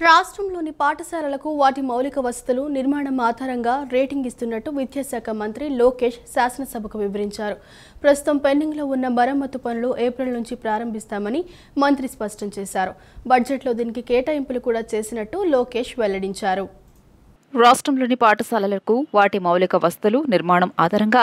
రాష్ట్రంలోని పాఠశాలలకు వాటి మౌలిక వసతులు నిర్మాణం ఆధారంగా రేటింగ్ ఇస్తున్నట్టు విద్యాశాఖ మంత్రి లోకేష్ శాసనసభకు వివరించారు. ప్రస్తుతం పెండింగ్లో ఉన్న మరమ్మతు పనులు ఏప్రిల్ నుంచి ప్రారంభిస్తామని మంత్రి స్పష్టం చేశారు. బడ్జెట్లో దీనికి కేటాయింపులు కూడా చేసినట్టు లోకేష్ వెల్లడించారు. రాష్ట్రంలోని పాఠశాలలకు వాటి మౌలిక వసతులు నిర్మాణం ఆధారంగా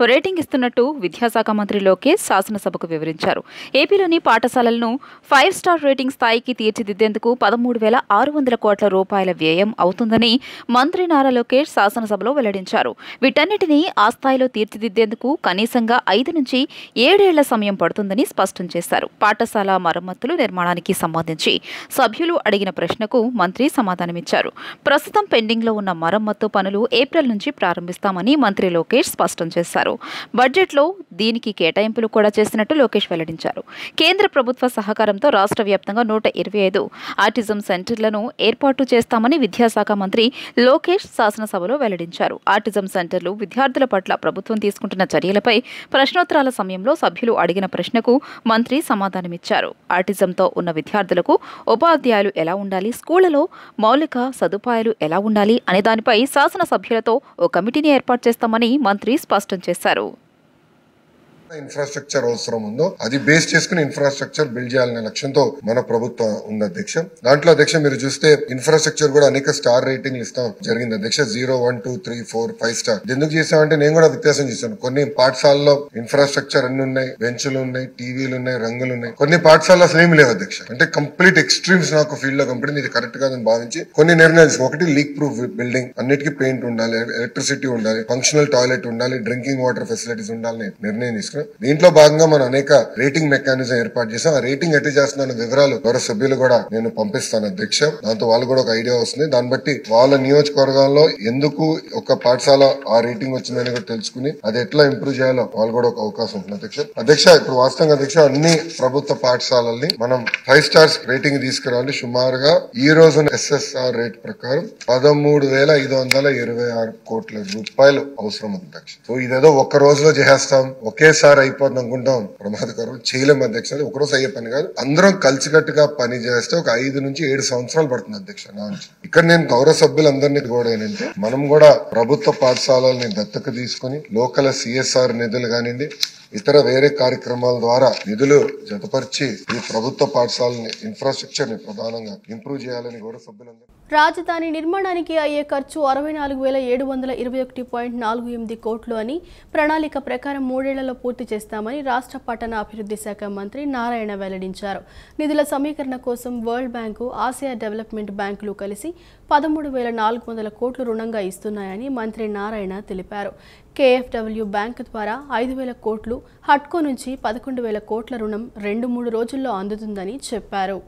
రేటింగ్ ఇస్తున్నట్టు విద్యాశాఖ మంత్రి లోకేష్ శాసనసభకు వివరించారు. ఏపీలోని పాఠశాలలను 5 స్టార్ రేటింగ్ స్థాయికి తీర్చిదిద్దేందుకు 13,600 కోట్ల రూపాయల వ్యయం అవుతుందని మంత్రి నారా లోకేష్ శాసనసభలో వెల్లడించారు. వీటన్నిటినీ ఆ స్థాయిలో తీర్చిదిద్దేందుకు కనీసంగా 5 నుంచి 7 ఏళ్ల సమయం పడుతుందని స్పష్టం చేశారు. పాఠశాల మరమ్మతులు నిర్మాణానికి సంబంధించి సభ్యులు అడిగిన ప్రశ్నకు మంత్రి సమాధానమిచ్చారు. ప్రస్తుతం పెండింగ్లో ఉన్న మరమ్మతు పనులు ఏప్రిల్ నుంచి ప్రారంభిస్తామని మంత్రి లోకేష్ స్పష్టం చేశారు. బడ్జెట్లో దీనికి కేటాయింపులు కూడా చేసినట్టు లోకేష్ వెల్లడించారు. కేంద్ర ప్రభుత్వ సహకారంతో రాష్ట్ర వ్యాప్తంగా 125 ఆటిజం సెంటర్లను ఏర్పాటు చేస్తామని విద్యాశాఖ మంత్రి లోకేష్ శాసనసభలో వెల్లడించారు. ఆటిజం సెంటర్లు విద్యార్థుల పట్ల ప్రభుత్వం తీసుకుంటున్న చర్యలపై ప్రశ్నోత్తరాల సమయంలో సభ్యులు అడిగిన ప్రశ్నకు మంత్రి సమాధానమిచ్చారు. ఆటిజంతో ఉన్న విద్యార్థులకు ఉపాధ్యాయులు ఎలా ఉండాలి, స్కూళ్లలో మౌలిక సదుపాయాలు ఎలా ఉండాలి అనే దానిపై శాసనసభ్యులతో ఓ కమిటీని ఏర్పాటు చేస్తామని మంత్రి స్పష్టం చేశారు. ఇన్ఫ్రాస్ట్రక్చర్ అవసరం ఉందో అది బేస్ చేసుకుని ఇన్ఫ్రాస్ట్రక్చర్ బిల్డ్ చేయాలనే లక్ష్యంతో మన ప్రభుత్వం ఉంది అధ్యక్ష. దాంట్లో అధ్యక్ష మీరు చూస్తే ఇన్ఫ్రాస్ట్రక్చర్ కూడా అనేక స్టార్ రేటింగ్లు ఇస్తాం జరిగింది అధ్యక్ష. 0, 1, 2, 3, 4, 5 స్టార్. ఎందుకు చేసామంటే నేను కూడా వ్యత్యాసం చేశాను. కొన్ని పాఠశాలలో ఇన్ఫ్రాస్ట్రక్చర్ అన్ని ఉన్నాయి, బెంచ్లు ఉన్నాయి, టీవీలు ఉన్నాయి, రంగులు ఉన్నాయి. కొన్ని పాఠశాలలో అసలు ఏమి లేవు అధ్యక్ష. అంటే కంప్లీట్ ఎక్స్ట్రీమ్స్ నాకు ఫీల్డ్ లో కంపెనీ ఇది కరెక్ట్ కాదని భావించి కొన్ని నిర్ణయాలు తీసుకున్నాం. ఒకటి లీక్ ప్రూఫ్ బిల్డింగ్, అన్నిటికీ పెయింట్ ఉండాలి, ఎలక్ట్రిసిటీ ఉండాలి, ఫంక్షనల్ టాయిలెట్ ఉండాలి, డ్రింకింగ్ వాటర్ ఫెసిలిటీస్ ఉండాలని నిర్ణయం తీసుకున్నాం. దీంట్లో భాగంగా మనం అనేక రేటింగ్ మెకానిజం ఏర్పాటు చేసాం. ఆ రేటింగ్ ఎట్లా చేస్తున్న వివరాలు గౌరవ సభ్యులు కూడా నేను పంపిస్తాను అధ్యక్ష. దాంతో వాళ్ళు కూడా ఒక ఐడియా వస్తుంది. దాన్ని బట్టి వాళ్ళ నియోజకవర్గాల్లో ఎందుకు ఒక పాఠశాల ఆ రేటింగ్ వచ్చిందని కూడా తెలుసుకుని అది ఎట్లా ఇంప్రూవ్ చేయాలో వాళ్ళు కూడా ఒక అవకాశం ఉంటుంది అధ్యక్ష. ఇప్పుడు వాస్తవంగా అధ్యక్ష అన్ని ప్రభుత్వ పాఠశాలల్ని మనం 5 స్టార్స్ రేటింగ్ తీసుకురావాలి. సుమారుగా ఈ రోజు SSR రేట్ ప్రకారం 13,526 కోట్ల రూపాయలు అవసరం అధ్యక్ష. సో ఇదేదో ఒక్క రోజులో చేస్తాం, ఒకేసారి అయిపోతుంది అనుకుంటాం, ప్రమాదకరం. చేయలేం అధ్యక్ష. ఒకరోజు అయ్యే పని కాదు. అందరం కలిసికట్టుగా పని చేస్తే ఒక 5 నుంచి 7 సంవత్సరాలు పడుతుంది అధ్యక్ష. ఇక్కడ నేను గౌరవ సభ్యులందరినీ కూడా ఏంటంటే మనం కూడా ప్రభుత్వ పాఠశాలని దత్తత తీసుకుని లోకల్ CSR నిధులు కానివ్వండి, ఇతర వేరే కార్యక్రమాల ద్వారా నిధులు జతపరిచి ఈ ప్రభుత్వ పాఠశాలని ఇన్ఫ్రాస్ట్రక్చర్ ని ప్రధానంగా ఇంప్రూవ్ చేయాలని గౌరవ సభ్యులందరూ. రాజధాని నిర్మాణానికి అయ్యే ఖర్చు 64,721.48 కోట్లు అని ప్రణాళిక ప్రకారం 3 ఏళ్లలో పూర్తి చేస్తామని రాష్ట్ర పట్టణ అభివృద్ధి శాఖ మంత్రి నారాయణ వెల్లడించారు. నిధుల సమీకరణ కోసం వరల్డ్ బ్యాంకు, ఆసియా డెవలప్మెంట్ బ్యాంకులు కలిసి 13,400 కోట్లు రుణంగా ఇస్తున్నాయని మంత్రి నారాయణ తెలిపారు. KFW బ్యాంకు ద్వారా 5,000 కోట్లు, హట్కో నుంచి 11,000 కోట్ల రుణం 2-3 రోజుల్లో అందుతుందని చెప్పారు.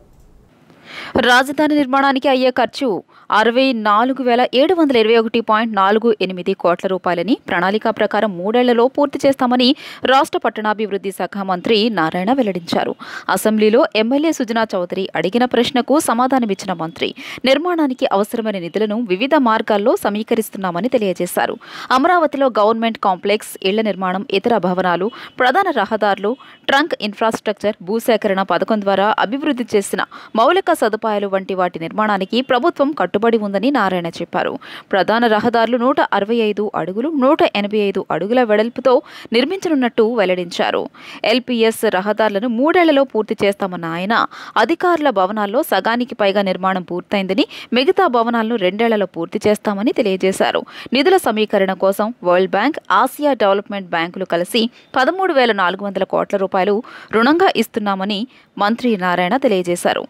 రాజధాని నిర్మాణానికి అయ్యే ఖర్చు 64,721.48 కోట్ల రూపాయలని ప్రణాళిక ప్రకారం 3 ఏళ్లలో పూర్తి చేస్తామని రాష్ట్ర పట్టణాభివృద్ధి శాఖ మంత్రి నారాయణ వెల్లడించారు. అసెంబ్లీలో ఎమ్మెల్యే సుజనా చౌదరి అడిగిన ప్రశ్నకు సమాధానమిచ్చిన మంత్రి నిర్మాణానికి అవసరమైన నిధులను వివిధ మార్గాల్లో సమీకరిస్తున్నామని తెలియజేశారు. అమరావతిలో గవర్నమెంట్ కాంప్లెక్స్, ఇళ్ల నిర్మాణం, ఇతర భవనాలు, ప్రధాన రహదారులు, ట్రంక్ ఇన్ఫ్రాస్ట్రక్చర్, భూసేకరణ పథకం ద్వారా అభివృద్ధి చేసిన మౌలిక సదుపాయాలు వంటి వాటి నిర్మాణానికి ప్రభుత్వం కట్టుబడి ఉందని నారాయణ చెప్పారు. ప్రధాన రహదారులు 165 అడుగులు, 185 అడుగుల వెడల్పుతో నిర్మించనున్నట్టు వెల్లడించారు. LPS రహదారులను 3 ఏళ్లలో పూర్తి చేస్తామన్న ఆయన అధికారుల భవనాల్లో సగానికి పైగా నిర్మాణం పూర్తయిందని, మిగతా భవనాలను 2 ఏళ్లలో పూర్తి చేస్తామని తెలియజేశారు. నిధుల సమీకరణ కోసం వరల్డ్ బ్యాంక్, ఆసియా డెవలప్మెంట్ బ్యాంకులు కలిసి 13,400 కోట్ల రూపాయలు రుణంగా ఇస్తున్నామని మంత్రి నారాయణ తెలియజేశారు.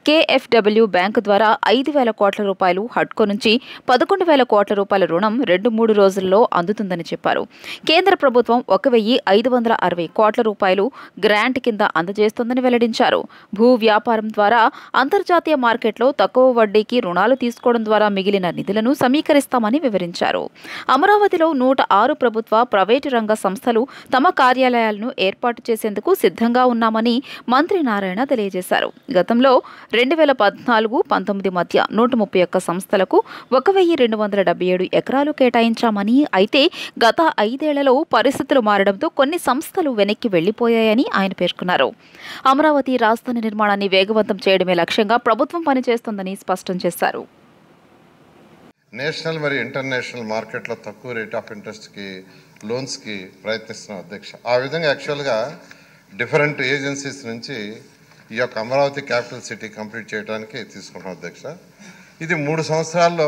KFW బ్యాంకు ద్వారా 5,000 కోట్ల రూపాయలు, హట్కో నుంచి 11,000 కోట్ల రూపాయల రుణం 2-3 రోజుల్లో అందుతుందని చెప్పారు. కేంద్ర ప్రభుత్వం 1,560 కోట్ల రూపాయలు గ్రాంట్ కింద అందజేస్తోందని వెల్లడించారు. భూ వ్యాపారం ద్వారా అంతర్జాతీయ మార్కెట్లో తక్కువ వడ్డీకి రుణాలు తీసుకోవడం ద్వారా మిగిలిన నిధులను సమీకరిస్తామని వివరించారు. అమరావతిలో 106 ప్రభుత్వ, ప్రైవేటు రంగ సంస్థలు తమ కార్యాలయాలను ఏర్పాటు చేసేందుకు సిద్ధంగా ఉన్నామని మంత్రి నారాయణ తెలియజేశారు. గతంలో 2014-19 మధ్య 131 సంస్థలకు 1277 ఎకరాలు కేటాయించామని, అయితే గత 5 ఏళ్లలో పరిస్థితులు మారడంతో కొన్ని సంస్థలు వెనక్కి వెళ్లిపోయాయని ఆయన పేర్కొన్నారు. అమరావతి రాజధాని నిర్మాణాన్ని వేగవంతం చేయడమే లక్ష్యంగా ప్రభుత్వం పనిచేస్తోందని స్పష్టం చేశారు. నేషనల్ మరియు ఇంటర్నేషనల్ మార్కెట్లో తక్కువ రేట్ ఆఫ్ ఇంట్రెస్ట్కి లోన్స్కి ప్రయత్నిస్తున్నాం అధ్యక్ష. ఆ విధంగా యాక్చువల్గా డిఫరెంట్ ఏజెన్సీస్ నుంచి ఈ యొక్క అమరావతి క్యాపిటల్ సిటీ కంప్లీట్ చేయడానికి తీసుకుంటాం అధ్యక్ష. ఇది 3 సంవత్సరాల్లో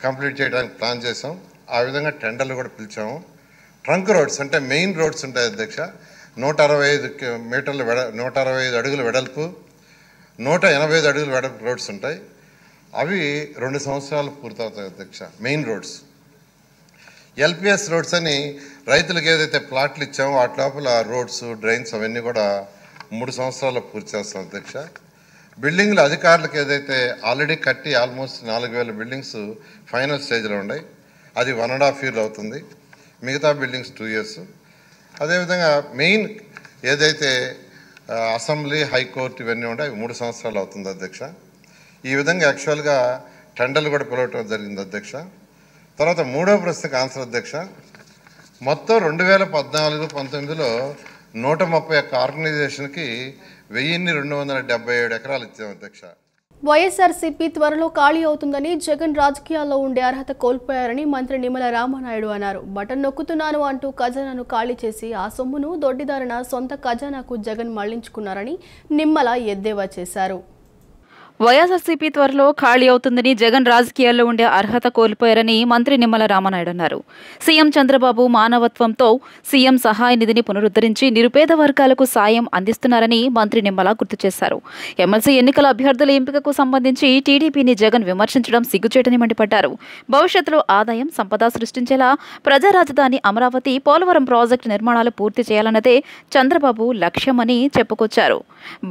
కంప్లీట్ చేయడానికి ప్లాన్ చేసాం. ఆ విధంగా టెండర్లు కూడా పిలిచాము. ట్రంక్ రోడ్స్ అంటే మెయిన్ రోడ్స్ ఉంటాయి అధ్యక్ష. 165 మీటర్లు 165 అడుగుల వెడల్పు, 185 అడుగుల వెడల్పు రోడ్స్ ఉంటాయి. అవి 2 సంవత్సరాలు పూర్తవుతాయి అధ్యక్ష. మెయిన్ రోడ్స్ ఎల్పిఎస్ రోడ్స్ అని రైతులకు ఏదైతే ప్లాట్లు ఇచ్చామో వాటి లోపల రోడ్స్, డ్రైన్స్ అవన్నీ కూడా 3 సంవత్సరాల్లో పూర్తి చేస్తాం అధ్యక్ష. బిల్డింగ్లు అధికారులకు ఏదైతే ఆల్రెడీ కట్టి ఆల్మోస్ట్ 4000 బిల్డింగ్స్ ఫైనల్ స్టేజ్లో ఉన్నాయి, అది 1.5 year అవుతుంది. మిగతా బిల్డింగ్స్ 2 years. అదేవిధంగా మెయిన్ ఏదైతే అసెంబ్లీ, హైకోర్టు ఇవన్నీ ఉంటాయి 3 సంవత్సరాలు అవుతుంది అధ్యక్ష. ఈ విధంగా యాక్చువల్గా టెండర్లు కూడా పిలవటం జరిగింది అధ్యక్ష. తర్వాత 3వ ప్రశ్నకు ఆన్సర్ అధ్యక్ష. మొత్తం 2014-19లో 131 ఆర్గనైజేషన్కి 1277 ఎకరాలు ఇచ్చాం అధ్యక్ష. వైఎస్ఆర్సీపీ త్వరలో ఖాళీ అవుతుందని, జగన్ రాజకీయాల్లో ఉండే అర్హత కోల్పోయారని మంత్రి నిమ్మల రామానాయుడు అన్నారు. బటన్ నొక్కుతున్నాను అంటూ ఖజానాను ఖాళీ చేసి ఆ సొమ్మును దొడ్డిదారిన సొంత ఖజానాకు జగన్ మళ్లించుకున్నారని నిమ్మల ఎద్దేవా చేశారు. వైఎస్ఆర్సీపీ త్వరలో ఖాళీ అవుతుందని, జగన్ రాజకీయాల్లో ఉండే అర్హత కోల్పోయారని మంత్రి నిమ్మల రామానాయుడు అన్నారు. సీఎం చంద్రబాబు మానవత్వంతో సీఎం సహాయ నిధిని పునరుద్ధరించి నిరుపేద వర్గాలకు సాయం అందిస్తున్నారని మంత్రి నిమ్మల గుర్తు చేశారు. ఎమ్మెల్సీ ఎన్నికల అభ్యర్థుల ఎంపికకు సంబంధించి టీడీపీని జగన్ విమర్శించడం సిగ్గుచేటని మండిపడ్డారు. భవిష్యత్తులో ఆదాయం, సంపద సృష్టించేలా ప్రజా రాజధాని అమరావతి, పోలవరం ప్రాజెక్టు నిర్మాణాలు పూర్తి చేయాలన్నదే చంద్రబాబు లక్ష్యమని చెప్పుకొచ్చారు.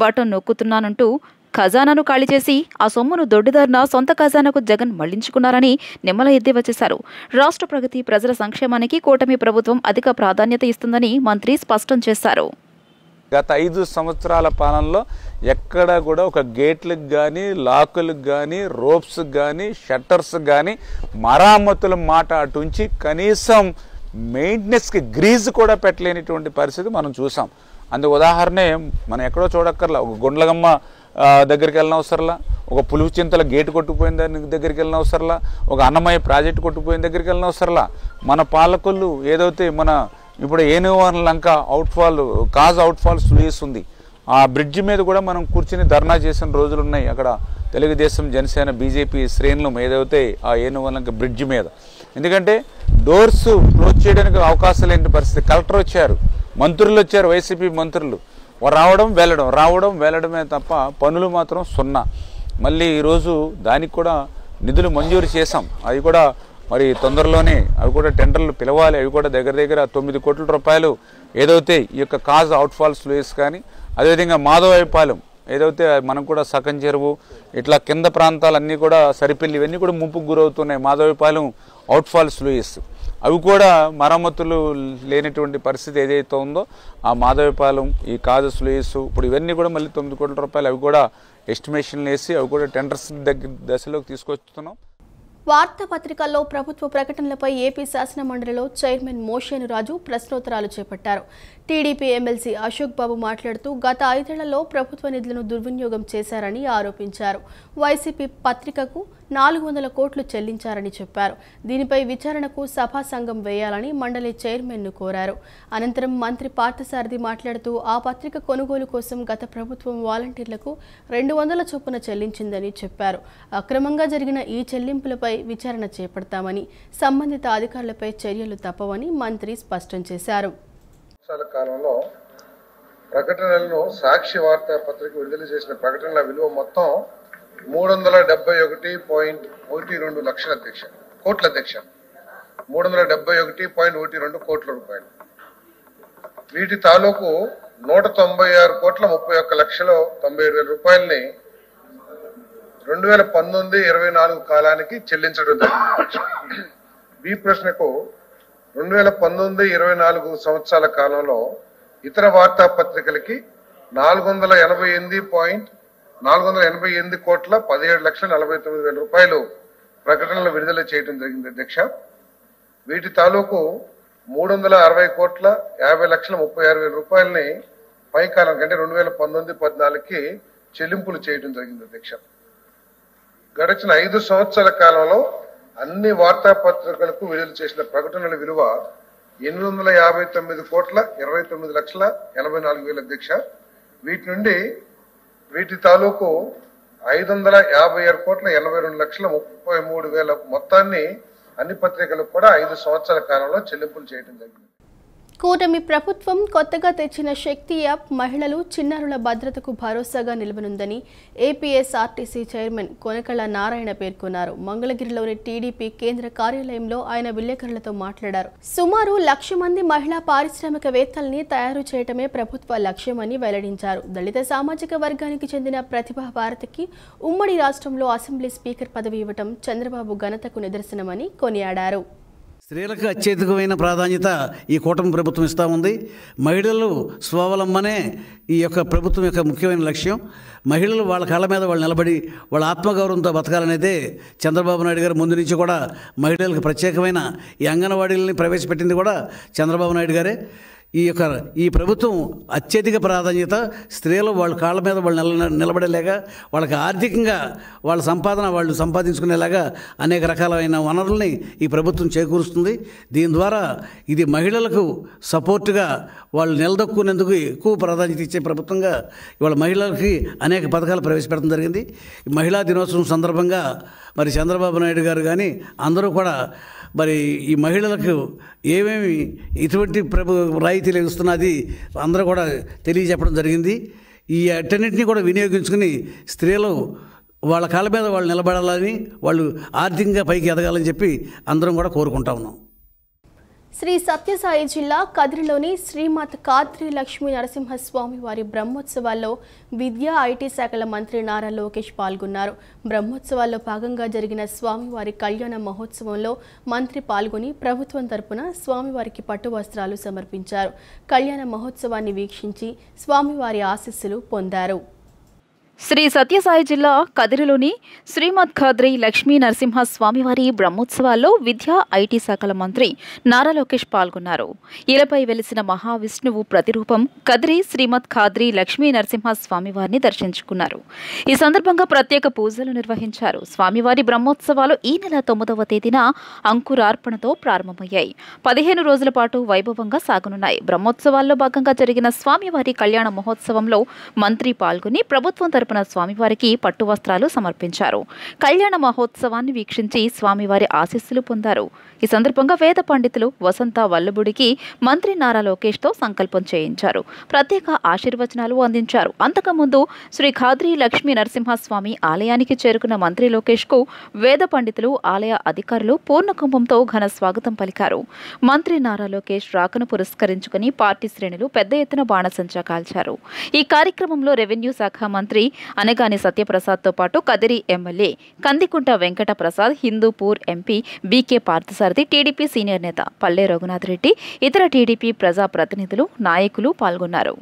బటన్ నొక్కుతున్నానంటూ ఖజానాను ఖాళీ చేసి ఆ సొమ్మును దొడ్డిదారిన సొంత ఖజానాకు జగన్ మళ్లించుకున్నారని నిమ్మల ఎద్దేవా చేశారు. రాష్ట్ర ప్రగతి, ప్రజల సంక్షేమానికి కూటమి ప్రభుత్వం అధిక ప్రాధాన్యత ఇస్తుందని మంత్రి స్పష్టం చేశారు. గత 5 సంవత్సరాల పాలనలో ఎక్కడ కూడా ఒక గేట్లకు కానీ, లాకులకు కానీ, రోప్స్కి కానీ, షట్టర్స్కి కానీ మరామతుల మాట అటుంచి కనీసం మెయింటెనెన్స్కి గ్రీజ్ కూడా పెట్టలేనిటువంటి పరిస్థితి మనం చూసాం. అందుకు ఉదాహరణే మనం ఎక్కడో చూడక్కర్లా, ఒక గుండ్లగమ్మ దగ్గరికి వెళ్ళిన అవసరంలా, ఒక పులుగు చింతల గేటు కొట్టుకుపోయిన దాని దగ్గరికి వెళ్ళిన అవసరంలా, ఒక అన్నమయ్య ప్రాజెక్టు కొట్టుకుపోయిన దగ్గరికి వెళ్ళిన అవసరంలా, మన పాలకులు ఏదైతే మన ఇప్పుడు ఏనుగువన్ లంక అవుట్ఫాల్, కాజ్ అవుట్ఫాల్ స్లూయిస్ ఉంది, ఆ బ్రిడ్జి మీద కూడా మనం కూర్చుని ధర్నా చేసిన రోజులు ఉన్నాయి. అక్కడ తెలుగుదేశం, జనసేన, బీజేపీ శ్రేణులు ఏదైతే ఆ ఏనుగువన్ లంక బ్రిడ్జి మీద, ఎందుకంటే డోర్స్ క్లోజ్ చేయడానికి అవకాశం లేని పరిస్థితి. కలెక్టర్ వచ్చారు, మంత్రులు వచ్చారు, వైసీపీ మంత్రులు రావడం వెళ్ళడమే తప్ప పనులు మాత్రం 0. మళ్ళీ ఈరోజు దానికి కూడా నిధులు మంజూరు చేశాం. అవి కూడా మరి తొందరలోనే అవి కూడా టెండర్లు పిలవాలి. అవి కూడా దగ్గర 9 కోట్ల రూపాయలు ఏదైతే ఈ యొక్క కాజ్ అవుట్ఫాల్స్ లూయిస్ కానీ, అదేవిధంగా మాధవైపాలెం ఏదైతే మనం కూడా సకం చెరువు ఇట్లా కింద ప్రాంతాలన్నీ కూడా సరిపెల్లి ఇవన్నీ కూడా ముంపుకు గురవుతున్నాయి. మాధవైపాలెం అవుట్ఫాల్స్ లూయిస్ అవి కూడా మరమ్మతులు లేనటువంటి పరిస్థితి ఏదైతే ఉందో ఆ మాధవపాలెం, ఈ కాజస్ లూయిస్ ఇప్పుడు ఇవన్నీ కూడా మళ్ళీ 9 కోట్ల రూపాయలు అవి కూడా ఎస్టిమేషన్లు వేసి అవి కూడా టెండర్స్ దశలోకి తీసుకొస్తున్నాం. వార్తాపత్రికల్లో ప్రభుత్వ ప్రకటనలపై ఏపీ శాసనమండలిలో చైర్మన్ మోషేను రాజు ప్రశ్నోత్తరాలు చేపట్టారు. టీడీపీ ఎమ్మెల్సీ అశోక్ బాబు మాట్లాడుతూ గత 5 ఏళ్లలో ప్రభుత్వ నిధులను దుర్వినియోగం చేశారని ఆరోపించారు. వైసీపీ పత్రికకు 400 కోట్లు చెల్లించారని చెప్పారు. దీనిపై విచారణకు సభా సంఘం వేయాలని మండలి చైర్మన్ను కోరారు. అనంతరం మంత్రి పార్థసారథి మాట్లాడుతూ ఆ పత్రిక కొనుగోలు కోసం గత ప్రభుత్వం వాలంటీర్లకు 200 చొప్పున చెల్లించిందని చెప్పారు. అక్రమంగా జరిగిన ఈ చెల్లింపులపై విచారణ చేపడతామని, సంబంధిత అధికారులపై చర్యలు తప్పవని మంత్రి స్పష్టం చేశారు. కాలంలో ప్రకటనలను సాక్షి వార్తా పత్రిక విడుదల చేసిన ప్రకటనల విలువ మొత్తం 371.12 లక్షల కోట్ల అధ్యక్ష 371.12 కోట్ల రూపాయలు. వీటి తాలూకు 196 కోట్ల 31 లక్షల 97 రూపాయలని 2019-24 కాలానికి చెల్లించడం జరిగింది. బి ప్రశ్నకు 2019-24 సంవత్సరాల కాలంలో ఇతర వార్తాపత్రికలకి 488.6 488,17,49,000 ప్రకటనలు విడుదల చేయడం జరిగింది అధ్యక్ష. వీటి తాలూకు 360,50,36,000 రూపాయలని పై కాలం కంటే 2019-14కి చెల్లింపులు చేయడం జరిగింది అధ్యక్ష. గడిచిన 5 సంవత్సరాల కాలంలో అన్ని వార్తాపత్రికలకు విడుదల చేసిన ప్రకటనల విలువ 859,29,84,000 అధ్యక్ష. వీటి నుండి వీటి తాలూకు 557,82,33,000 మొత్తాన్ని అన్ని పత్రికలకు కూడా 5 సంవత్సరాల కాలంలో చెల్లింపులు చేయడం జరిగింది. కూటమి ప్రభుత్వం కొత్తగా తెచ్చిన శక్తి యాప్ మహిళలు చిన్నారుల భద్రతకు భరోసాగా నిలవనుందని ఏపీఎస్ఆర్టీసీ చైర్మన్ కొనకళ్ళ నారాయణ పేర్కొన్నారు. మంగళగిరిలోని టీడీపీ కేంద్ర కార్యాలయంలో ఆయన విలేకరులతో మాట్లాడారు. సుమారు 1,00,000 మంది మహిళా పారిశ్రామికవేత్తల్ని తయారు చేయటమే ప్రభుత్వ లక్ష్యమని వెల్లడించారు. దళిత సామాజిక వర్గానికి చెందిన ప్రతిభా భారతికి ఉమ్మడి రాష్ట్రంలో అసెంబ్లీ స్పీకర్ పదవి ఇవ్వటం చంద్రబాబు ఘనతకు నిదర్శనమని కొనియాడారు. స్త్రీలకు అత్యధికమైన ప్రాధాన్యత ఈ కూటమి ప్రభుత్వం ఇస్తూ ఉంది. మహిళలు స్వావలంబనే ఈ యొక్క ప్రభుత్వం యొక్క ముఖ్యమైన లక్ష్యం. మహిళలు వాళ్ళ కాళ్ళ మీద వాళ్ళు నిలబడి వాళ్ళ ఆత్మగౌరవంతో బతకాలనేదే చంద్రబాబు నాయుడు గారు ముందు నుంచి కూడా మహిళలకు ప్రత్యేకమైన ఈ అంగన్వాడీలని ప్రవేశపెట్టింది కూడా చంద్రబాబు నాయుడు గారే. ఈ ప్రభుత్వం అత్యధిక ప్రాధాన్యత స్త్రీలు వాళ్ళ కాళ్ళ మీద వాళ్ళు నిలబడేలాగా, వాళ్ళకి ఆర్థికంగా వాళ్ళ సంపాదన వాళ్ళు సంపాదించుకునేలాగా అనేక రకాలైన వనరుల్ని ఈ ప్రభుత్వం చేకూరుస్తుంది. దీని ద్వారా ఇది మహిళలకు సపోర్టుగా వాళ్ళు నిలదొక్కునేందుకు ఎక్కువ ప్రాధాన్యత ఇచ్చే ప్రభుత్వంగా ఇవాళ మహిళలకి అనేక పథకాలు ప్రవేశపెట్టడం జరిగింది. మహిళా దినోత్సవం సందర్భంగా మరి చంద్రబాబు నాయుడు గారు కానీ అందరూ కూడా మరి ఈ మహిళలకు ఏమేమి ఇటువంటి రాయితీలు ఇస్తున్నది అందరూ కూడా తెలియజెప్పడం జరిగింది. ఈ అటన్నింటినీ కూడా వినియోగించుకుని స్త్రీలు వాళ్ళ కాళ్ళ మీద వాళ్ళు నిలబడాలని, వాళ్ళు ఆర్థికంగా పైకి ఎదగాలని చెప్పి అందరం కూడా కోరుకుంటా ఉన్నాం. శ్రీ సత్యసాయి జిల్లా కదిరిలోని శ్రీమద్ ఖాద్రి లక్ష్మీ నరసింహస్వామి వారి బ్రహ్మోత్సవాల్లో విద్యా ఐటీ శాఖల మంత్రి నారా లోకేష్ పాల్గొన్నారు. బ్రహ్మోత్సవాల్లో భాగంగా జరిగిన స్వామివారి కళ్యాణ మహోత్సవంలో మంత్రి పాల్గొని ప్రభుత్వం తరపున స్వామివారికి పట్టు వస్త్రాలు సమర్పించారు. కళ్యాణ మహోత్సవాన్ని వీక్షించి స్వామివారి ఆశీస్సులు పొందారు. శ్రీ సత్యసాయి జిల్లా కదిరిలోని శ్రీమద్ ఖాద్రి లక్ష్మీ నరసింహ స్వామివారి బ్రహ్మోత్సవాల్లో విద్యా ఐటీ శాఖల మంత్రి నారా లోకేష్ పాల్గొన్నారు. ఇలపై వెలిసిన మహావిష్ణువు ప్రతిరూపం కదిరి శ్రీమద్ ఖాద్రి లక్ష్మీ నరసింహ స్వామివారిని దర్శించుకున్నారు. ఈ సందర్భంగా ప్రత్యేక పూజలు నిర్వహించారు. స్వామివారి బ్రహ్మోత్సవాలు ఈ నెల 9వ తేదీన అంకురార్పణతో ప్రారంభమయ్యాయి. 15 రోజుల పాటు వైభవంగా సాగనున్నాయి. బ్రహ్మోత్సవాల్లో భాగంగా జరిగిన స్వామివారి కళ్యాణ మహోత్సవంలో మంత్రి పాల్గొని ప్రభుత్వం తరపున స్వామివారికి పట్టు వస్త్రాలు సమర్పించారు. కళ్యాణ మహోత్సవాన్ని వీక్షించి స్వామివారి ఆశీస్సులు పొందారు. ఈ సందర్భంగా వేద పండితులు వసంత వల్లభుడికి మంత్రి నారా లోకేష్తో సంకల్పం చేయించారు. ప్రత్యేక ఆశీర్వచనాలు అందించారు. అంతకుముందు శ్రీ ఖాద్రి లక్ష్మీ నరసింహస్వామి ఆలయానికి చేరుకున్న మంత్రి లోకేష్కు వేద పండితులు, ఆలయ అధికారులు పూర్ణ కుంభంతో ఘన స్వాగతం పలికారు. మంత్రి నారా లోకేష్ రాకను పురస్కరించుకుని పార్టీ శ్రేణులు పెద్ద ఎత్తున బాణసంచా కాల్చారు. ఈ కార్యక్రమంలో రెవెన్యూ శాఖ మంత్రి అనగాని సత్యప్రసాద్తో పాటు Kadiri MLA Kandikunta Venkata Prasad, Hindupur MP BK Parthasarathi, TDP senior నేత పల్లె రఘునాథ్ రెడ్డి, ఇతర టీడీపీ ప్రజాప్రతినిధులు, నాయకులు పాల్గొన్నారు.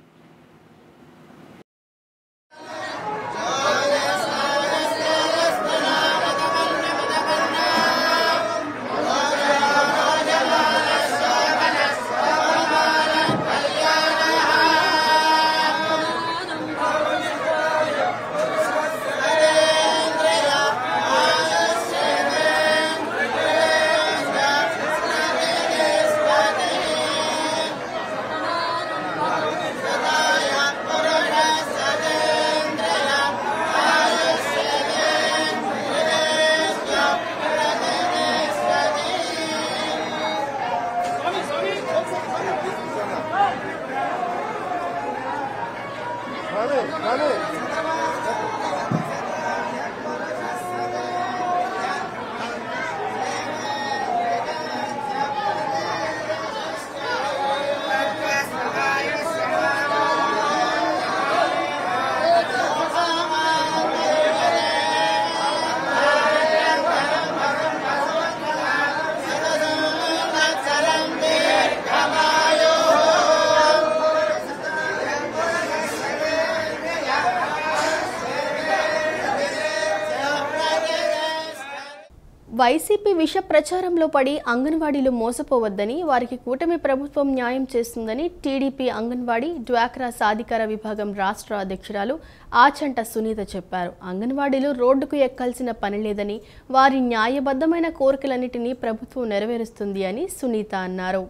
వైసీపీ విష ప్రచారంలో పడి అంగన్వాడీలు మోసపోవద్దని, వారికి కూటమి ప్రభుత్వం న్యాయం చేస్తుందని టీడీపీ అంగన్వాడీ డ్వాక్రా సాధికార విభాగం రాష్ట్ర అధ్యక్షురాలు ఆచంట సునీత చెప్పారు. అంగన్వాడీలు రోడ్డుకు ఎక్కాల్సిన పని లేదని, వారి న్యాయబద్ధమైన కోరికలన్నిటినీ ప్రభుత్వం నెరవేరుస్తుంది అని సునీత అన్నారు.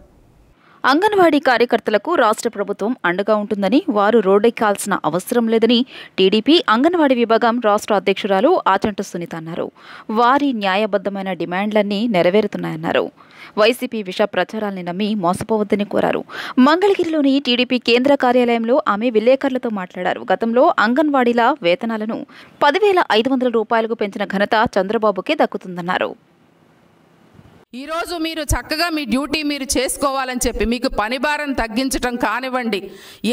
అంగన్వాడీ కార్యకర్తలకు రాష్ట్ర ప్రభుత్వం అండగా ఉంటుందని, వారు రోడ్డెక్కాల్సిన అవసరం లేదని టీడీపీ అంగన్వాడీ విభాగం రాష్ట్ర అధ్యక్షురాలు ఆచంట సునీత అన్నారు. వారి న్యాయబద్ధమైన డిమాండ్లన్నీ నెరవేరుతున్నాయన్నారు. వైసీపీ విష ప్రచారాల్ని నమ్మి మోసపోవద్దని కోరారు. మంగళగిరిలోని టీడీపీ కేంద్ర కార్యాలయంలో ఆమె విలేకరులతో మాట్లాడారు. గతంలో అంగన్వాడీల వేతనాలను 10,500 రూపాయలకు పెంచిన ఘనత చంద్రబాబుకే దక్కుతుందన్నారు. ఈరోజు మీరు చక్కగా మీ డ్యూటీ మీరు చేసుకోవాలని చెప్పి మీకు పని భారం తగ్గించడం కానివ్వండి,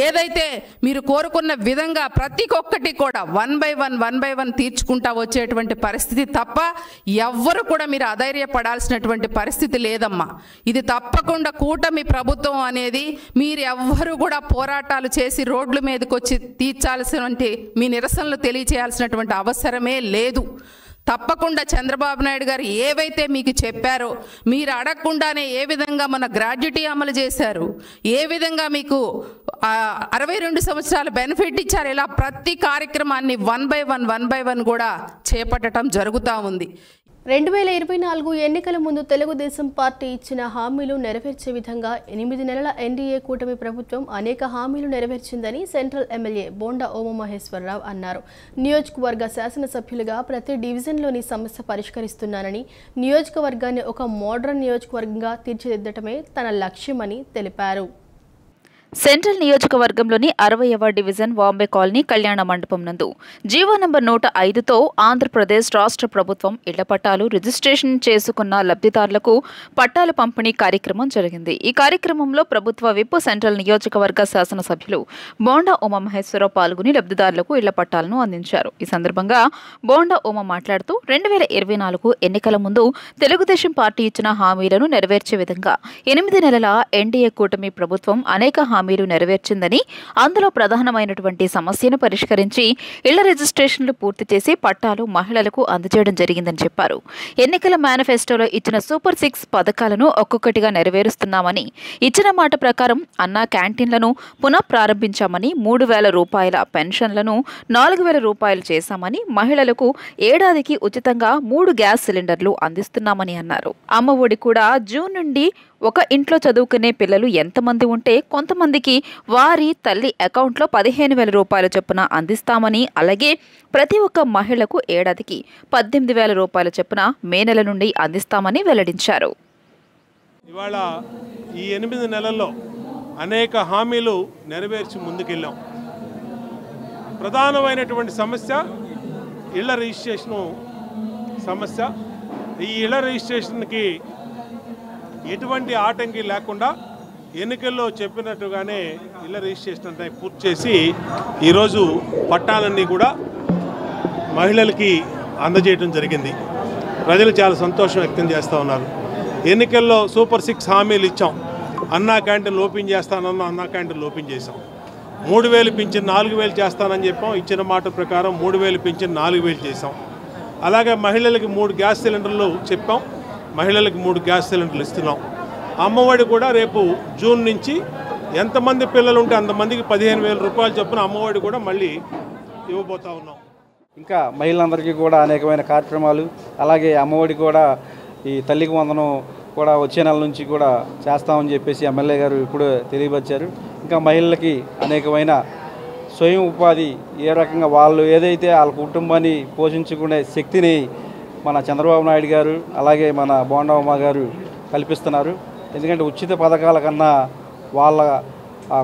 ఏదైతే మీరు కోరుకున్న విధంగా ప్రతి ఒక్కటి కూడా వన్ బై వన్ తీర్చుకుంటా వచ్చేటువంటి పరిస్థితి తప్ప ఎవ్వరు కూడా మీరు అధైర్యపడాల్సినటువంటి పరిస్థితి లేదమ్మా. ఇది తప్పకుండా కూటమి ప్రభుత్వం అనేది మీరు ఎవ్వరు కూడా పోరాటాలు చేసి రోడ్ల మీదకి వచ్చి తీర్చాల్సినటువంటి మీ నిరసనలు తెలియచేయాల్సినటువంటి అవసరమే లేదు. తప్పకుండా చంద్రబాబు నాయుడు గారు ఏవైతే మీకు చెప్పారో, మీరు అడగకుండానే ఏ విధంగా మన గ్రాడ్యుటీ అమలు చేశారు, ఏ విధంగా మీకు 62 సంవత్సరాల బెనిఫిట్ ఇచ్చారు, ఇలా ప్రతి కార్యక్రమాన్ని వన్ బై వన్ కూడా చేపట్టడం జరుగుతూ ఉంది. 2024 ఎన్నికల ముందు తెలుగుదేశం పార్టీ ఇచ్చిన హామీలు నెరవేర్చే విధంగా 8 నెలల ఎన్డీఏ కూటమి ప్రభుత్వం అనేక హామీలు నెరవేర్చిందని సెంట్రల్ ఎమ్మెల్యే బోండా ఓమమహేశ్వరరావు అన్నారు. నియోజకవర్గ శాసనసభ్యులుగా ప్రతి డివిజన్లోని సమస్య పరిష్కరిస్తున్నానని, నియోజకవర్గాన్ని ఒక మోడర్న్ నియోజకవర్గంగా తీర్చిదిద్దటమే తన లక్ష్యమని తెలిపారు. సెంట్రల్ నియోజకవర్గంలోని 60వ డివిజన్ బాంబే కాలనీ కళ్యాణ మండపం నందు జీవో నంబర్ 105తో ఆంధ్రప్రదేశ్ రాష్ట్ర ప్రభుత్వం ఇళ్ల పట్టాలు రిజిస్ట్రేషన్ చేసుకున్న లబ్ధిదారులకు పట్టాలు పంపిణీ కార్యక్రమం జరిగింది. ఈ కార్యక్రమంలో ప్రభుత్వ విప్ సెంట్రల్ నియోజకవర్గ శాసనసభ్యులు బోండా ఉమామహేశ్వరరావు పాల్గొని లబ్ధిదారులకు ఇళ్ల పట్టాలను అందించారు. ఈ సందర్భంగా బోండా ఉమ మాట్లాడుతూ 2024 ఎన్నికల ముందు తెలుగుదేశం పార్టీ ఇచ్చిన హామీలను నెరవేర్చే విధంగా 8 నెలల ఎన్డీఏ కూటమి ప్రభుత్వం అనేక హామీలు నెరవేర్చిందని, అందులో ప్రధానమైనటువంటి సమస్యను పరిష్కరించి ఇళ్ల రిజిస్ట్రేషన్లు పూర్తి చేసి పట్టాలు మహిళలకు అందజేయడం జరిగిందని చెప్పారు. ఎన్నికల మేనిఫెస్టోలో ఇచ్చిన సూపర్ 6 పథకాలను ఒక్కొక్కటిగా నెరవేరుస్తున్నామని, ఇచ్చిన మాట ప్రకారం అన్నా క్యాంటీన్లను పునః ప్రారంభించామని, 3,000 రూపాయల పెన్షన్లను 4,000 రూపాయలు చేశామని, మహిళలకు ఏడాదికి ఉచితంగా 3 గ్యాస్ సిలిండర్లు అందిస్తున్నామని అన్నారు. అమ్మ ఒడి కూడా జూన్ నుండి ఒక ఇంట్లో చదువుకునే పిల్లలు ఎంతమంది ఉంటే కొంతమందికి వారి తల్లి అకౌంట్లో 15,000 రూపాయల చొప్పున అందిస్తామని, అలాగే ప్రతి ఒక్క మహిళకు ఏడాదికి 18,000 రూపాయల చొప్పున మే నెల నుండి అందిస్తామని వెల్లడించారు. ఇవాళ ఈ 8 నెలల్లో అనేక హామీలు నెరవేర్చి ముందుకెళ్ళాం. ప్రధానమైనటువంటి సమస్య ఇళ్ల రిజిస్ట్రేషను సమస్య. ఈ ఇళ్ల రిజిస్ట్రేషన్కి ఎటువంటి ఆటంకి లేకుండా ఎన్నికల్లో చెప్పినట్టుగానే ఇళ్ల రిజిస్ట్రేషన్ అంతా పూర్తి చేసి ఈరోజు పట్టాలన్నీ కూడా మహిళలకి అందజేయడం జరిగింది. ప్రజలు చాలా సంతోషం వ్యక్తం చేస్తూ ఉన్నారు. ఎన్నికల్లో సూపర్ 6 హామీలు ఇచ్చాం. అన్నా క్యాంటీన్ ఓపెన్ చేస్తానన్నా అన్నా క్యాంటీన్ ఓపెన్ చేసాం. 3,000 పింఛన్ 4,000 చేస్తానని చెప్పాం. ఇచ్చిన మాట ప్రకారం 3,000 పింఛన్ 4,000 చేసాం. అలాగే మహిళలకి 3 గ్యాస్ సిలిండర్లు చెప్పాం. మహిళలకు 3 గ్యాస్ సిలిండర్లు ఇస్తున్నాం. అమ్మఒడి కూడా రేపు జూన్ నుంచి ఎంతమంది పిల్లలు ఉంటే అంతమందికి 15,000 రూపాయలు చొప్పున అమ్మఒడి కూడా మళ్ళీ ఇవ్వబోతా ఉన్నాం. ఇంకా మహిళలందరికీ కూడా అనేకమైన కార్యక్రమాలు, అలాగే అమ్మఒడి కూడా ఈ తల్లికి వందనం కూడా వచ్చే నెల నుంచి కూడా చేస్తామని చెప్పేసి ఎమ్మెల్యే గారు ఇప్పుడు తెలియపరిచారు. ఇంకా మహిళలకి అనేకమైన స్వయం ఉపాధి, ఏ రకంగా వాళ్ళు ఏదైతే వాళ్ళ కుటుంబాన్ని పోషించుకునే శక్తిని మన చంద్రబాబు నాయుడు గారు అలాగే మన బోండా ఉమ గారు కల్పిస్తున్నారు. ఎందుకంటే ఉచిత పథకాల కన్నా వాళ్ళ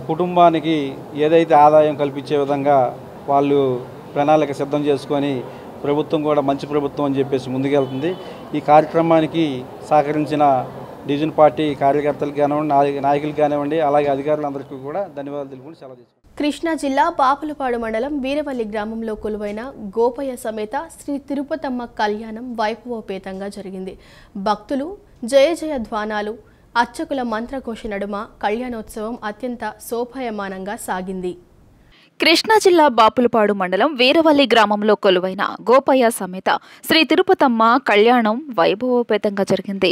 కుటుంబానికి ఏదైతే ఆదాయం కల్పించే విధంగా వాళ్ళు ప్రణాళిక సిద్ధం చేసుకొని ప్రభుత్వం కూడా మంచి ప్రభుత్వం అని చెప్పేసి ముందుకెళ్తుంది. ఈ కార్యక్రమానికి సహకరించిన డివిజన్ పార్టీ కార్యకర్తలకు కానివ్వండి, నాయకులు కానివ్వండి, అలాగే అధికారులందరికీ కూడా ధన్యవాదాలు తెలుపుకుంటూ సెలవు తీసుకుంటాం. కృష్ణా జిల్లా పాపులపాడు మండలం వీరవల్లి గ్రామంలో కొలువైన గోపయ్య సమేత శ్రీ తిరుపతమ్మ కళ్యాణం వైభవోపేతంగా జరిగింది. భక్తులు జయ జయ ధ్వానాలు, అర్చకుల మంత్రఘోష నడుమ కళ్యాణోత్సవం అత్యంత శోభాయమానంగా సాగింది. కృష్ణా జిల్లా బాపులపాడు మండలం వీరవల్లి గ్రామంలో కొలువైన గోపయ్య సమేత శ్రీ తిరుపతమ్మ కళ్యాణం వైభవోపేతంగా జరిగింది.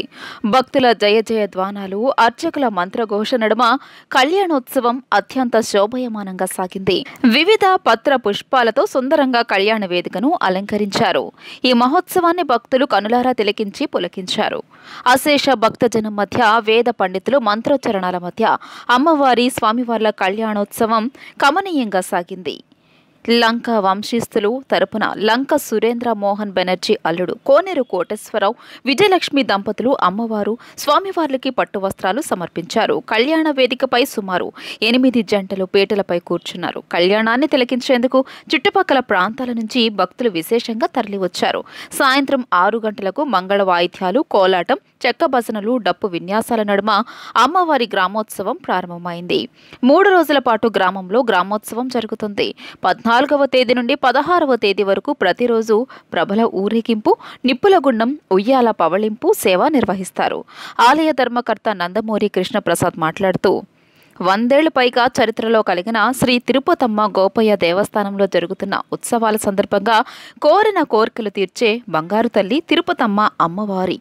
భక్తుల జయ జయ ధ్వానాలు, అర్చకుల మంత్రఘోష నడుమ కళ్యాణోత్సవం అత్యంత శోభయమానంగా సాగింది. వివిధ పత్ర పుష్పాలతో సుందరంగా కళ్యాణ వేదికను అలంకరించారు. ఈ మహోత్సవాన్ని భక్తులు కనులారా తిలకించి పులకించారు. అశేష భక్తజనం మధ్య వేద పండితులు మంత్రోచ్చరణాల మధ్య అమ్మవారి స్వామివార్ల కళ్యాణోత్సవం కమనీయంగా సాగింది. లంక వంశీస్తులు తరపున లంక సురేంద్ర మోహన్ బెనర్జీ అల్లుడు కోనేరు కోటేశ్వరరావు, విజయలక్ష్మి దంపతులు అమ్మవారు స్వామివార్లకి పట్టు వస్త్రాలు సమర్పించారు. కళ్యాణ వేదికపై సుమారు 8 జంటలు పీటలపై కూర్చున్నారు. కళ్యాణాన్ని తిలకించేందుకు చుట్టుపక్కల ప్రాంతాల నుంచి భక్తులు విశేషంగా తరలివచ్చారు. సాయంత్రం 6 గంటలకు మంగళ వాయిద్యాలు, కోలాటం, చెక్క భజనలు, డప్పు విన్యాసాల నడుమ అమ్మవారి గ్రామోత్సవం ప్రారంభమైంది. 3 రోజుల పాటు గ్రామంలో గ్రామోత్సవం జరుగుతుంది. 14వ తేదీ నుండి 16వ తేదీ వరకు ప్రతిరోజు ప్రభల ఊరేగింపు, నిప్పుల గుండం, ఉయ్యాల పవళింపు సేవ నిర్వహిస్తారు. ఆలయ ధర్మకర్త నందమూరి కృష్ణప్రసాద్ మాట్లాడుతూ 100 ఏళ్ల పైగా చరిత్రలో కలిగిన శ్రీ తిరుపతమ్మ గోపయ్య దేవస్థానంలో జరుగుతున్న ఉత్సవాల సందర్భంగా కోరిన కోరికలు తీర్చే బంగారు తల్లి తిరుపతమ్మ అమ్మవారి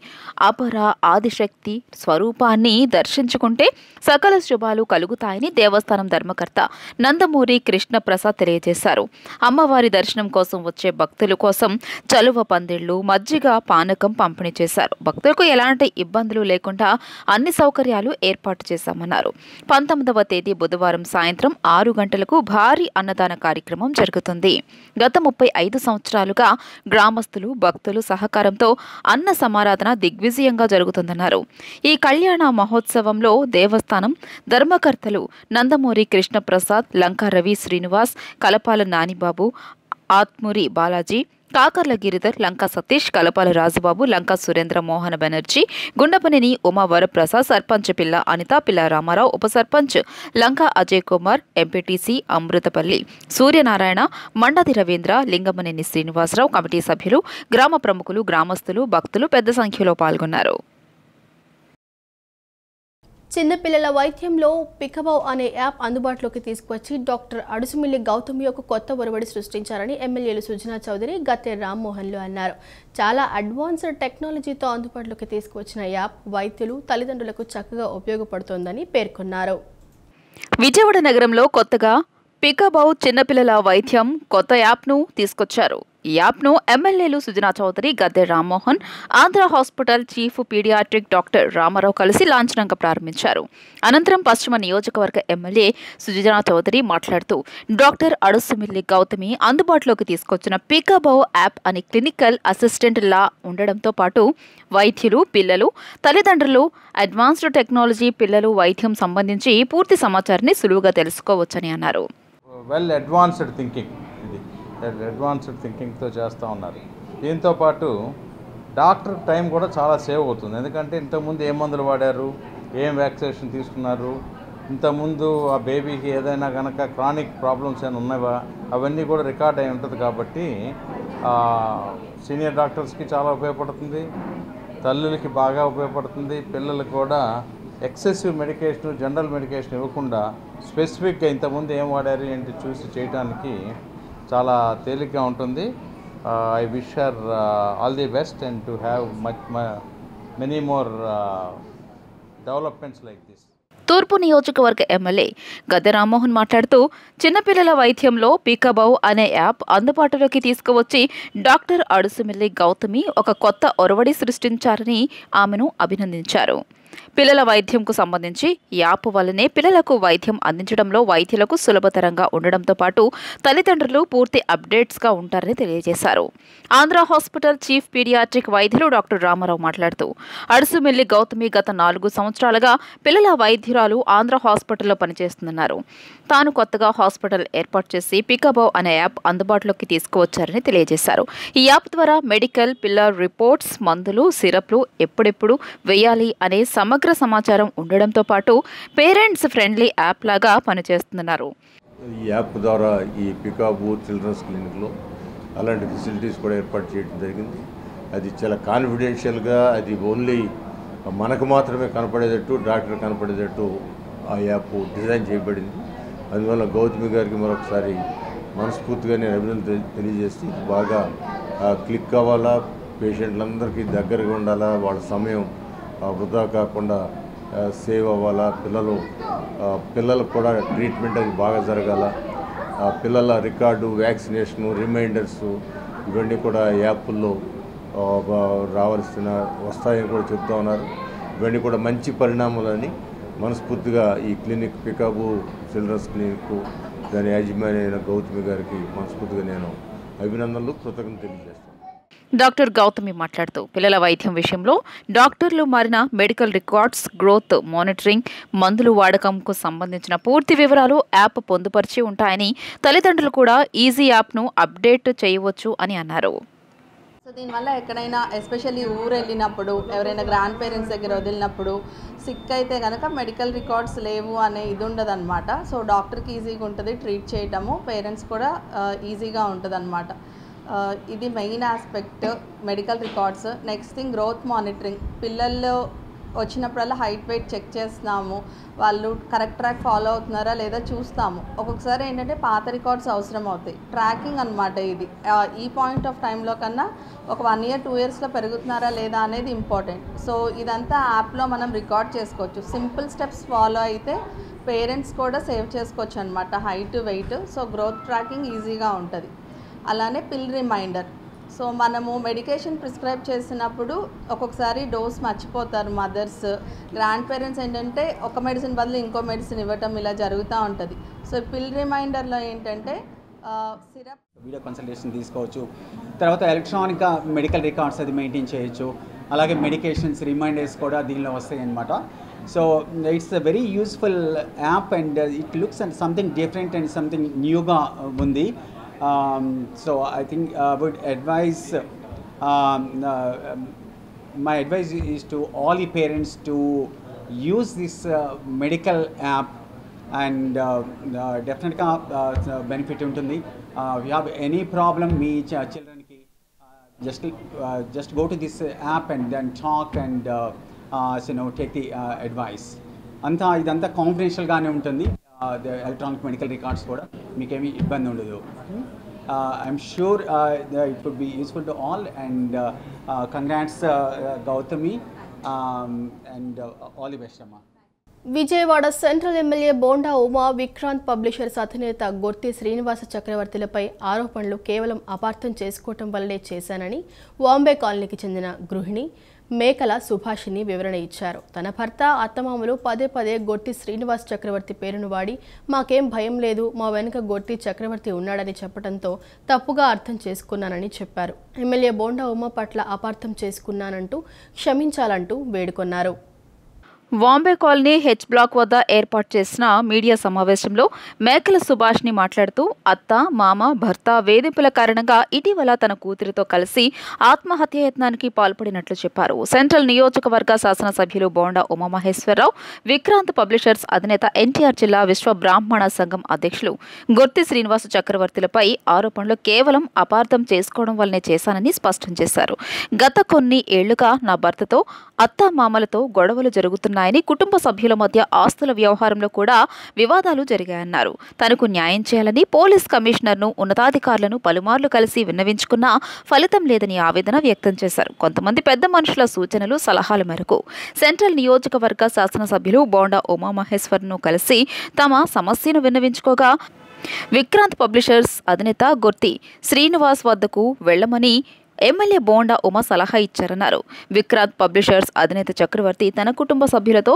అపర ఆదిశక్తి స్వరూపాన్ని దర్శించుకుంటే సకల శుభాలు కలుగుతాయని దేవస్థానం ధర్మకర్త నందమూరి కృష్ణప్రసాద్ తెలియజేశారు. అమ్మవారి దర్శనం కోసం వచ్చే భక్తుల కోసం చలువ పందిళ్లు, మజ్జిగ, పానకం పంపిణీ చేశారు. భక్తులకు ఎలాంటి ఇబ్బందులు లేకుండా అన్ని సౌకర్యాలు ఏర్పాటు చేశామన్నారు. 19వ తేదీ బుధవారం సాయంత్రం 6 గంటలకు భారీ అన్నదాన కార్యక్రమం జరుగుతుంది. గత 35 సంవత్సరాలుగా గ్రామస్తులు, భక్తులు సహకారంతో అన్న సమారాధన దిగ్విజయంగా జరుగుతుందన్నారు. ఈ కళ్యాణ మహోత్సవంలో దేవస్థానం ధర్మకర్తలు నందమూరి కృష్ణప్రసాద్, లంకా రవి శ్రీనివాస్, కలపాల నానిబాబు, ఆత్మూరి బాలాజీ, కాకర్ల గిరిధర్, లంకా సతీష్, కలపాల రాజుబాబు, లంకా సురేంద్ర మోహన్ బెనర్జీ, గుండపనేని ఉమా వరప్రసాద్, సర్పంచ్ పిల్ల అనిత, పిల్ల రామారావు, ఉప సర్పంచ్ లంకా అజయ్ కుమార్, ఎంపీటీసీ అమృతపల్లి సూర్యనారాయణ, మండది రవీంద్ర, లింగమనేని శ్రీనివాసరావు, కమిటీ సభ్యులు, గ్రామ ప్రముఖులు, గ్రామస్తులు, భక్తులు పెద్ద సంఖ్యలో పాల్గొన్నారు. చిన్నపిల్లల వైద్యంలో పికబౌ అనే యాప్ అందుబాటులోకి తీసుకువచ్చి డాక్టర్ అడుసుమిల్లి గౌతమి ఒక కొత్త ఒరవడి సృష్టించారని ఎమ్మెల్యేలు సుజనా చౌదరి, గత్తె రామ్మోహన్లు అన్నారు. చాలా అడ్వాన్స్డ్ టెక్నాలజీతో అందుబాటులోకి తీసుకువచ్చిన యాప్ వైద్యులు, తల్లిదండ్రులకు చక్కగా ఉపయోగపడుతోందని పేర్కొన్నారు. విజయవాడ నగరంలో కొత్తగా పికబౌ చిన్నపిల్లల వైద్యం కొత్త యాప్ను తీసుకొచ్చారు. ఈ యాప్ను ఎమ్మెల్యేలు Sujana Chowdary, Gadde Rammohan, Andhra hospital chief paediatric doctor Ramarao కలిసి లాంఛనంగా ప్రారంభించారు. అనంతరం పశ్చిమ నియోజకవర్గ ఎమ్మెల్యే సుజనా చౌదరి మాట్లాడుతూ డాక్టర్ అడుసుమిల్లి గౌతమి అందుబాటులోకి తీసుకొచ్చిన పికబౌ యాప్ అని క్లినికల్ అసిస్టెంట్ లా ఉండడంతో పాటు వైద్యులు, పిల్లలు, తల్లిదండ్రులు అడ్వాన్స్డ్ టెక్నాలజీ పిల్లలు వైద్యం సంబంధించి పూర్తి సమాచారాన్ని సులువుగా తెలుసుకోవచ్చని అన్నారు. వెల్ అడ్వాన్స్డ్ థింకింగ్తో చేస్తూ ఉన్నారు. దీంతో పాటు డాక్టర్ టైం కూడా చాలా సేవ్ అవుతుంది. ఎందుకంటే ఇంతకుముందు ఏ మందులు వాడారు, ఏం వ్యాక్సినేషన్ తీసుకున్నారు, ఇంతకుముందు ఆ బేబీకి ఏదైనా కనుక క్రానిక్ ప్రాబ్లమ్స్ ఏమైనా ఉన్నాయా అవన్నీ కూడా రికార్డ్ అయి ఉంటుంది. కాబట్టి సీనియర్ డాక్టర్స్కి చాలా ఉపయోగపడుతుంది, తల్లులకి బాగా ఉపయోగపడుతుంది. పిల్లలకు కూడా ఎక్సెసివ్ మెడికేషన్, జనరల్ మెడికేషన్ ఇవ్వకుండా స్పెసిఫిక్గా ఇంతకుముందు ఏం వాడారు ఏంటి చూసి చేయడానికి చాలా తేలిగ్గా ఉంటుంది. I wish her all the best and to have many more developments like this. తూర్పు నియోజకవర్గ ఎమ్మెల్యే గద్దె రామ్మోహన్ మాట్లాడుతూ చిన్నపిల్లల వైద్యంలో పికబౌ అనే యాప్ అందుబాటులోకి తీసుకువచ్చి డాక్టర్ అడుసుమిల్లి గౌతమి ఒక కొత్త ఒరవడి సృష్టించారని ఆమెను అభినందించారు. పిల్లల వైద్యంకు సంబంధించి యాప్ వల్లనే పిల్లలకు వైద్యం అందించడంలో వైద్యులకు సులభతరంగా ఉండడంతో పాటు తల్లిదండ్రులు పూర్తి అప్డేట్స్గా ఉంటారని తెలియజేశారు. ఆంధ్ర హాస్పిటల్ చీఫ్ పీడియాట్రిక్ వైద్యులు డాక్టర్ రామారావు మాట్లాడుతూ అడుసుమిల్లి గౌతమి గత 4 సంవత్సరాలుగా పిల్లల వైద్యురాలు ఆంధ్ర హాస్పిటల్లో పనిచేస్తుందన్నారు. తాను కొత్తగా హాస్పిటల్ ఏర్పాటు చేసి పికబౌ అనే యాప్ అందుబాటులోకి తీసుకువచ్చారని తెలియజేశారు. ఈ యాప్ ద్వారా మెడికల్, పిల్లల రిపోర్ట్స్, మందులు, సిరప్లు ఎప్పుడెప్పుడు వేయాలి అనే సమగ్ర సమాచారం ఉండడంతో పాటు పేరెంట్స్ ఫ్రెండ్లీ యాప్ లాగా పనిచేస్తున్నారు. ఈ యాప్ ద్వారా ఈ పికబౌ చిల్డ్రన్స్ క్లినిక్లో అలాంటి ఫెసిలిటీస్ కూడా ఏర్పాటు చేయడం జరిగింది. అది చాలా కాన్ఫిడెన్షియల్గా, అది ఓన్లీ మనకు మాత్రమే కనపడేటట్టు, డాక్టర్ కనపడేటట్టు ఆ యాప్ డిజైన్ చేయబడింది. అందువల్ల గౌతమి గారికి మరొకసారి మనస్ఫూర్తిగా నేను అభినందన తెలియజేసి బాగా క్లిక్ అవ్వాలా, పేషెంట్లందరికీ దగ్గరగా ఉండాలా, వాళ్ళ సమయం వృధా కాకుండా సేవ్ అవ్వాలా, పిల్లలకు కూడా ట్రీట్మెంట్ అది బాగా జరగాల, పిల్లల రికార్డు, వ్యాక్సినేషను, రిమైండర్స్ ఇవన్నీ కూడా యాప్ల్లో వస్తాయని కూడా చెప్తా ఉన్నారు. ఇవన్నీ కూడా మంచి పరిణామాలని మనస్ఫూర్తిగా ఈ క్లినిక్ పికాబు చిల్డ్రన్స్ క్లినిక్ దాని యాజమాన్య అయిన గౌతమి గారికి మనస్ఫూర్తిగా నేను అభినందనలు, కృతజ్ఞతలు తెలియజేస్తాను. డాక్టర్ గౌతమి మాట్లాడుతూ పిల్లల వైద్యం విషయంలో డాక్టర్లు మారిన మెడికల్ రికార్డ్స్, గ్రోత్ మానిటరింగ్, మందులు వాడకంకు సంబంధించిన పూర్తి వివరాలు యాప్ పొందుపరిచి ఉంటాయని, తల్లిదండ్రులు కూడా ఈజీ యాప్ను అప్డేట్ చేయవచ్చు అని అన్నారు. సో దీనివల్ల ఎక్కడైనా ఎస్పెషల్లీ ఊరు వెళ్ళినప్పుడు, ఎవరైనా గ్రాండ్ పేరెంట్స్ దగ్గర వదిలినప్పుడు సిక్ అయితే కనుక మెడికల్ రికార్డ్స్ లేవు అనే ఇది ఉండదు అనమాట. సో డాక్టర్కి ఈజీగా ఉంటుంది ట్రీట్ చేయటము, పేరెంట్స్ కూడా ఈజీగా ఉంటుంది అనమాట. ఇది main aspect medical records. Next thing growth monitoring. పిల్లలు వచ్చినప్పుడల్లా హైట్ వెయిట్ చెక్ చేస్తున్నాము, వాళ్ళు కరెక్ట్ ట్రాక్ ఫాలో అవుతున్నారా లేదా చూస్తాము. ఒక్కొక్కసారి ఏంటంటే పాత రికార్డ్స్ అవసరం అవుతాయి, ట్రాకింగ్ అనమాట. ఇది ఈ పాయింట్ ఆఫ్ టైంలో కన్నా ఒక 1 year 2 yearsలో పెరుగుతున్నారా లేదా అనేది ఇంపార్టెంట్. సో ఇదంతా యాప్లో మనం రికార్డ్ చేసుకోవచ్చు. సింపుల్ స్టెప్స్ ఫాలో అయితే పేరెంట్స్ కూడా సేవ్ చేసుకోవచ్చు అనమాట, height, weight. So growth tracking ఈజీగా ఉంటుంది. అలానే పిల్ రిమైండర్. సో మనము మెడికేషన్ ప్రిస్క్రైబ్ చేసినప్పుడు ఒక్కొక్కసారి డోస్ మర్చిపోతారు మదర్స్. గ్రాండ్ పేరెంట్స్ ఏంటంటే ఒక మెడిసిన్ బదులు ఇంకో మెడిసిన్ ఇవ్వటం ఇలా జరుగుతూ ఉంటుంది. సో పిల్ రిమైండర్లో ఏంటంటే సిరప్, వీడియో కన్సల్టేషన్ తీసుకోవచ్చు. తర్వాత ఎలక్ట్రానిక్గా మెడికల్ రికార్డ్స్ అది మెయింటైన్ చేయొచ్చు. అలాగే మెడికేషన్స్ రిమైండర్స్ కూడా దీనిలో వస్తాయి అన్నమాట. So it's a very useful app and it looks and something different and something న్యూగా ఉంది. So I think I would advise, my advice is to all the parents to use this medical app and definitely benefit untundi. If you have any problem me children ki just go to this app and then talk and take the advice. Anta idantha confidential gaane untundi. The electronic medical records కూడా మీకేమీ ఇబ్బంది ఉండదు. I'm sure it would be useful to all and congrats Gautami and all the best Amma. Vijayawada central MLA bonda Uma Vikrant publishers అధినేత గొర్తి శ్రీనివాస చక్రవర్తిలపై ఆరోపణలు కేవలం అపార్థం చేసుకోవటం వల్లే చేశానని వాంబే కాలనీకి చెందిన గృహిణి మేకల సుభాషిని వివరణ ఇచ్చారు. తన భర్త, అత్తమామలు పదే గొర్తి శ్రీనివాస్ చక్రవర్తి పేరును వాడి మాకేం భయం లేదు, మా వెనుక గొర్తి చక్రవర్తి ఉన్నాడని చెప్పడంతో తప్పుగా అర్థం చేసుకున్నానని చెప్పారు. ఎమ్మెల్యే బోండా ఉమా పట్ల అపార్థం చేసుకున్నానంటూ క్షమించాలంటూ వేడుకొన్నారు. వాంబే కాలనీ హెచ్ బ్లాక్ వద్ద ఏర్పాటు చేసిన మీడియా సమావేశంలో మేకల సుభాష్ని మాట్లాడుతూ అత్త, మామ, భర్త వేధింపుల కారణంగా ఇటీవల తన కూతురితో కలిసి ఆత్మహత్యాయత్నానికి పాల్పడినట్లు చెప్పారు. సెంట్రల్ నియోజకవర్గ శాసనసభ్యులు బోండా ఉమామహేశ్వరరావు, విక్రాంత్ పబ్లిషర్స్ అధినేత ఎన్టీఆర్ జిల్లా విశ్వ బ్రాహ్మణ సంఘం అధ్యక్షులు గొర్తి శ్రీనివాస చక్రవర్తిలపై ఆరోపణలు కేవలం అపార్థం చేసుకోవడం వల్లనే చేశానని స్పష్టం చేశారు. గత కొన్ని ఏళ్లుగా నా భర్తతో, అత్తామామలతో గొడవలు జరుగుతున్నాయని, కుటుంబ సభ్యుల మధ్య ఆస్తుల వ్యవహారంలో కూడా వివాదాలు జరిగాయన్నారు. తనకు న్యాయం చేయాలని పోలీస్ కమిషనర్ను, ఉన్నతాధికారులను పలుమార్లు కలిసి విన్నవించుకున్నా ఫలితం లేదని ఆవేదన వ్యక్తం చేశారు. కొంతమంది పెద్ద మనుషుల సూచనలు, సలహాల మేరకు సెంట్రల్ నియోజకవర్గ శాసనసభ్యులు బోండా ఉమామహేశ్వర్ను కలిసి తమ సమస్యను విన్నవించుకోగా విక్రాంత్ పబ్లిషర్స్ అధినేత గొర్తి శ్రీనివాస్ వద్దకు వెళ్లమని ఎమ్మెల్యే బోండా ఉమా సలహా ఇచ్చారన్నారు. విక్రాంత్ పబ్లిషర్స్ అధినేత చక్రవర్తి తన కుటుంబ సభ్యులతో,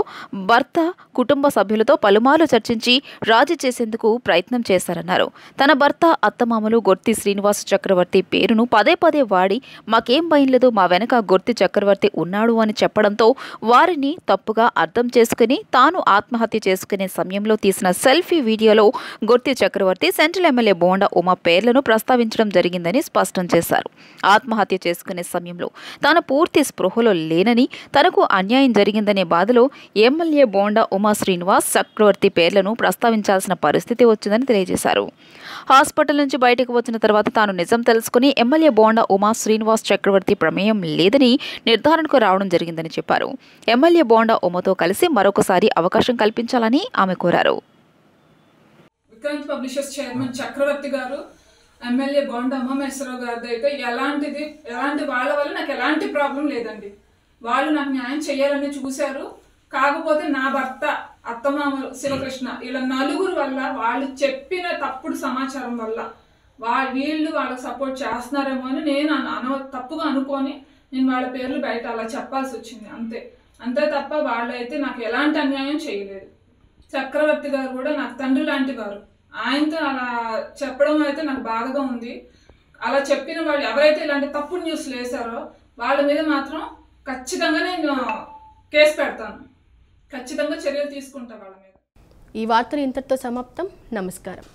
భర్త కుటుంబ సభ్యులతో పలుమార్లు చర్చించి రాజీ చేసేందుకు ప్రయత్నం చేశారన్నారు. తన భర్త, అత్తమామలు గొర్తి శ్రీనివాస చక్రవర్తి పేరును పదే వాడి మాకేం భయం లేదు, మా వెనక గొర్తి చక్రవర్తి ఉన్నాడు అని చెప్పడంతో వారిని తప్పుగా అర్థం చేసుకుని తాను ఆత్మహత్య చేసుకునే సమయంలో తీసిన సెల్ఫీ వీడియోలో గొర్తి చక్రవర్తి, సెంట్రల్ ఎమ్మెల్యే బోండా ఉమా పేర్లను ప్రస్తావించడం జరిగిందని స్పష్టం చేశారు. ఆత్మహత్య చేసుకునే సమయంలో తాను పూర్తి స్పృహలో లేనని, తనకు అన్యాయం జరిగిందనే బాధలో ఎమ్మెల్యే బోండా ఉమా శ్రీనివాస్ చక్రవర్తి పేర్లను ప్రస్తావించాల్సిన పరిస్థితి వచ్చిందని తెలియజేశారు. హాస్పిటల్ నుంచి బయటకు వచ్చిన తర్వాత తాను నిజం తెలుసుకుని ఎమ్మెల్యే బోండా ఉమా శ్రీనివాస్ చక్రవర్తి ప్రమేయం లేదని నిర్ధారణకు రావడం జరిగిందని చెప్పారు. ఎమ్మెల్యే బోండా ఉమాతో కలిసి మరొకసారి అవకాశం కల్పించాలని ఆమె కోరారు. ఉత్క్రాంతి పబ్లిషర్స్ చైర్మన్ చక్రవర్తి గారు, ఎమ్మెల్యే బోండా ఉమామహేశ్వరరావు గారిది అయితే ఎలాంటి వాళ్ళ వల్ల నాకు ఎలాంటి ప్రాబ్లం లేదండి. వాళ్ళు నాకు న్యాయం చేయాలని చూశారు. కాకపోతే నా భర్త, అత్తమామలు, శివకృష్ణ ఇలా నలుగురు వల్ల, వాళ్ళు చెప్పిన తప్పుడు సమాచారం వల్ల వీళ్ళు వాళ్ళకి సపోర్ట్ చేస్తున్నారేమో అని నేను తప్పుగా అనుకొని నేను వాళ్ళ పేర్లు బయట అలా చెప్పాల్సి వచ్చింది. అంతే తప్ప వాళ్ళైతే నాకు ఎలాంటి అన్యాయం చేయలేదు. చక్రవర్తి గారు కూడా నాకు తండ్రి లాంటి వారు. ఆయనతో అలా చెప్పడం అయితే నాకు బాధగా ఉంది. అలా చెప్పిన వాళ్ళు ఎవరైతే ఇలాంటి తప్పుడు న్యూస్లు వేశారో వాళ్ళ మీద మాత్రం ఖచ్చితంగా నేను కేసు పెడతాను. ఖచ్చితంగా చర్యలు తీసుకుంటా వాళ్ళ మీద. ఈ వార్తలు ఇంతటితో సమాప్తం. నమస్కారం.